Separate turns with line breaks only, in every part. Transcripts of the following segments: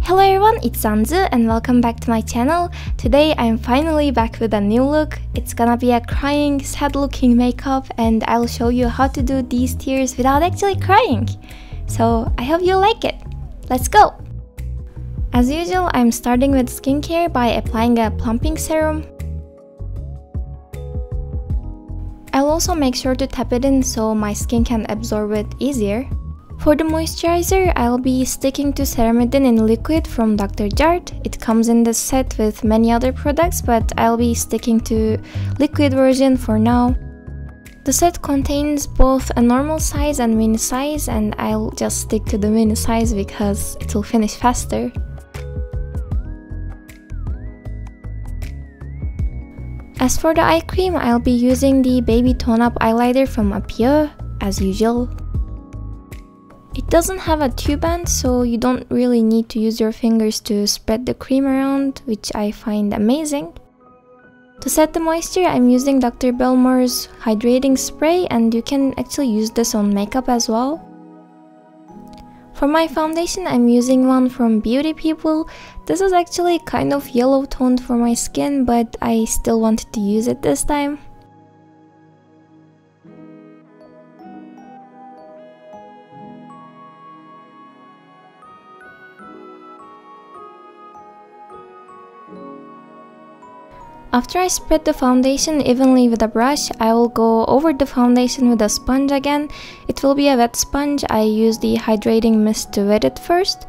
Hello everyone, it's Anzu and welcome back to my channel. Today I'm finally back with a new look. It's gonna be a crying, sad looking makeup and I'll show you how to do these tears without actually crying. So I hope you like it. Let's go! As usual, I'm starting with skincare by applying a plumping serum. I'll also make sure to tap it in so my skin can absorb it easier. For the moisturizer, I'll be sticking to Ceramidin in liquid from Dr. Jart. It comes in this set with many other products, but I'll be sticking to liquid version for now. The set contains both a normal size and mini size, and I'll just stick to the mini size because it'll finish faster. As for the eye cream, I'll be using the Baby Tone Up Eyeliner from Apio, as usual. It doesn't have a tube band, so you don't really need to use your fingers to spread the cream around, which I find amazing. To set the moisture, I'm using Dr. Belmore's Hydrating Spray, and you can actually use this on makeup as well. For my foundation, I'm using one from Beauty People. This is actually kind of yellow toned for my skin, but I still wanted to use it this time. After I spread the foundation evenly with a brush, I will go over the foundation with a sponge again. It will be a wet sponge. I use the hydrating mist to wet it first.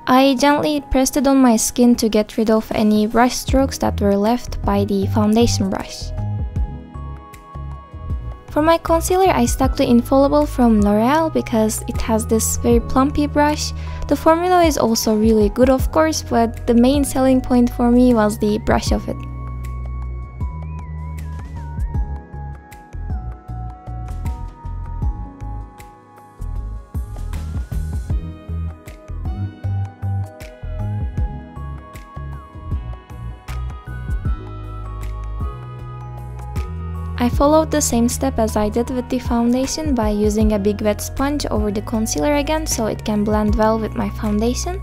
I gently pressed it on my skin to get rid of any brush strokes that were left by the foundation brush. For my concealer, I stuck to Infallible from L'Oreal because it has this very plumpy brush. The formula is also really good, of course, but the main selling point for me was the brush of it. I followed the same step as I did with the foundation by using a big wet sponge over the concealer again so it can blend well with my foundation.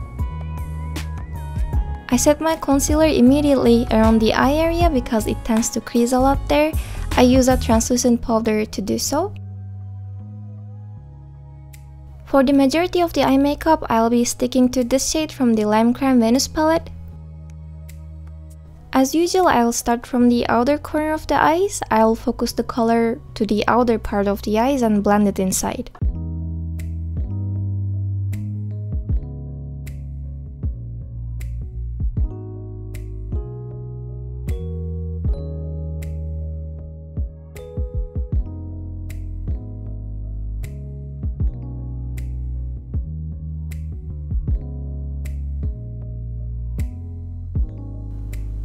I set my concealer immediately around the eye area because it tends to crease a lot there. I use a translucent powder to do so. For the majority of the eye makeup, I'll be sticking to this shade from the Lime Crime Venus palette. As usual, I'll start from the outer corner of the eyes. I'll focus the color to the outer part of the eyes and blend it inside.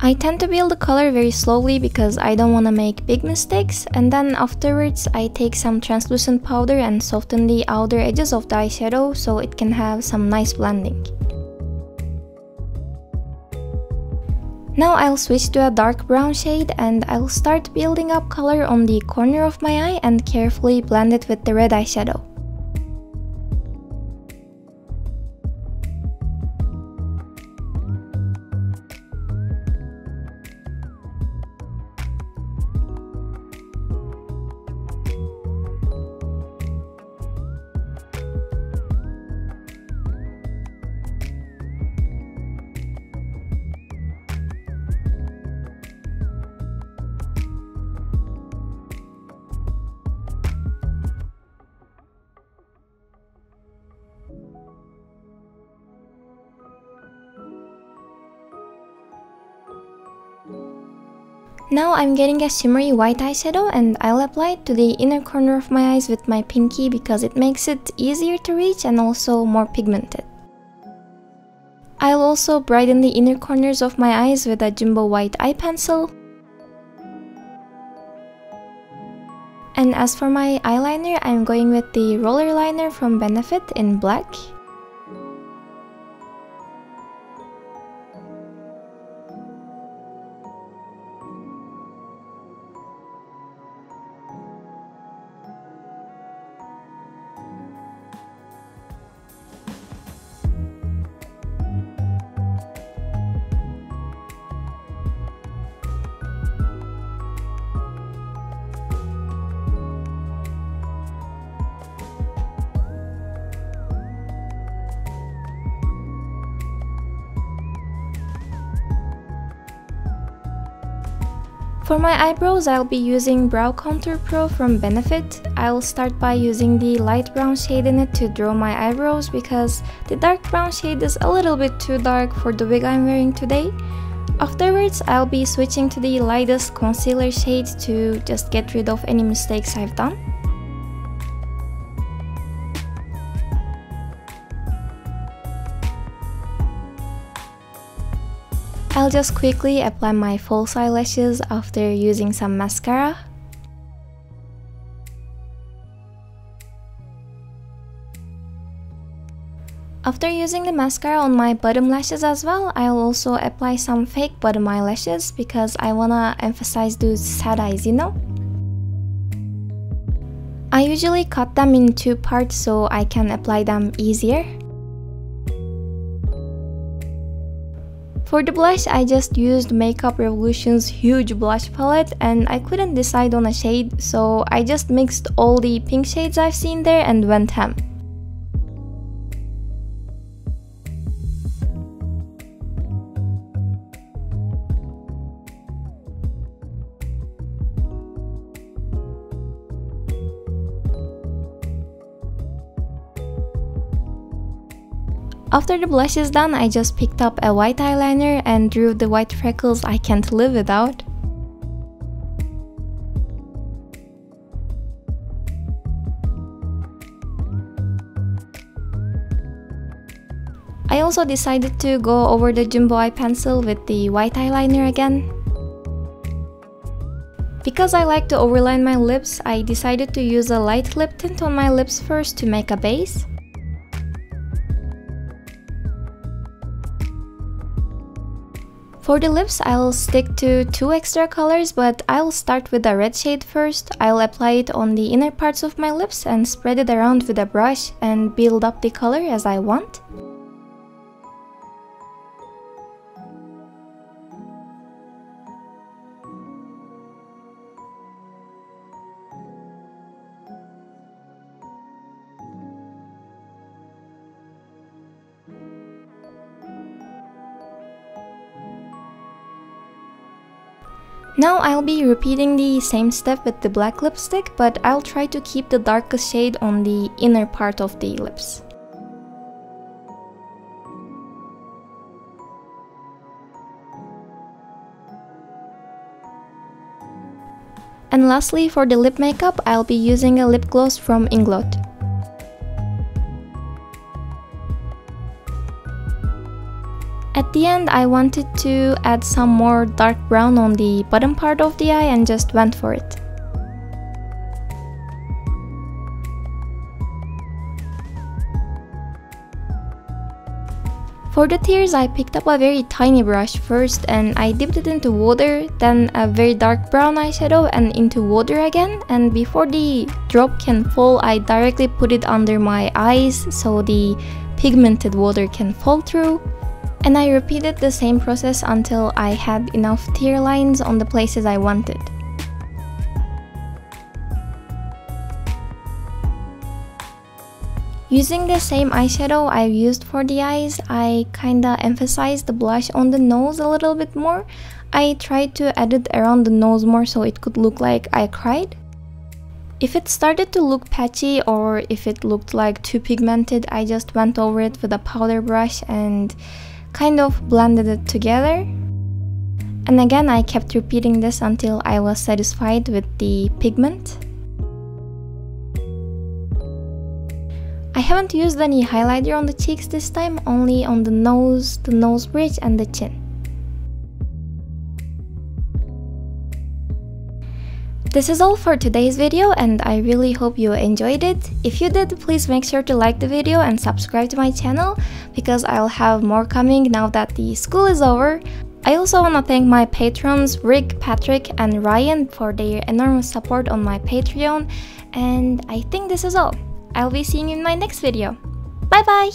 I tend to build the color very slowly because I don't want to make big mistakes, and then afterwards I take some translucent powder and soften the outer edges of the eyeshadow so it can have some nice blending. Now I'll switch to a dark brown shade and I'll start building up color on the corner of my eye and carefully blend it with the red eyeshadow. Now I'm getting a shimmery white eyeshadow and I'll apply it to the inner corner of my eyes with my pinky because it makes it easier to reach and also more pigmented. I'll also brighten the inner corners of my eyes with a jumbo white eye pencil. And as for my eyeliner, I'm going with the roller liner from Benefit in black. For my eyebrows, I'll be using Brow Contour Pro from Benefit. I'll start by using the light brown shade in it to draw my eyebrows because the dark brown shade is a little bit too dark for the wig I'm wearing today. Afterwards, I'll be switching to the lightest concealer shade to just get rid of any mistakes I've done. I'll just quickly apply my false eyelashes after using some mascara. After using the mascara on my bottom lashes as well, I'll also apply some fake bottom eyelashes because I wanna emphasize those sad eyes, you know? I usually cut them in two parts so I can apply them easier. For the blush, I just used Makeup Revolution's huge blush palette and I couldn't decide on a shade, so I just mixed all the pink shades I've seen there and went ham. After the blush is done, I just picked up a white eyeliner and drew the white freckles I can't live without. I also decided to go over the jumbo eye pencil with the white eyeliner again. Because I like to overline my lips, I decided to use a light lip tint on my lips first to make a base. For the lips, I'll stick to two extra colors, but I'll start with the red shade first. I'll apply it on the inner parts of my lips and spread it around with a brush and build up the color as I want. Now I'll be repeating the same step with the black lipstick, but I'll try to keep the darkest shade on the inner part of the lips. And lastly, for the lip makeup, I'll be using a lip gloss from Inglot. At the end, I wanted to add some more dark brown on the bottom part of the eye and just went for it. For the tears, I picked up a very tiny brush first and I dipped it into water, then a very dark brown eyeshadow and into water again, and before the drop can fall, I directly put it under my eyes so the pigmented water can fall through. And I repeated the same process until I had enough tear lines on the places I wanted. Using the same eyeshadow I used for the eyes, I kinda emphasized the blush on the nose a little bit more. I tried to add it around the nose more so it could look like I cried. If it started to look patchy or if it looked like too pigmented, I just went over it with a powder brush and kind of blended it together. And again, I kept repeating this until I was satisfied with the pigment. I haven't used any highlighter on the cheeks this time, only on the nose bridge and the chin. This is all for today's video and I really hope you enjoyed it. If you did, please make sure to like the video and subscribe to my channel because I'll have more coming now that the school is over. I also want to thank my patrons Rick, Patrick and Ryan for their enormous support on my Patreon, and I think this is all. I'll be seeing you in my next video. Bye bye!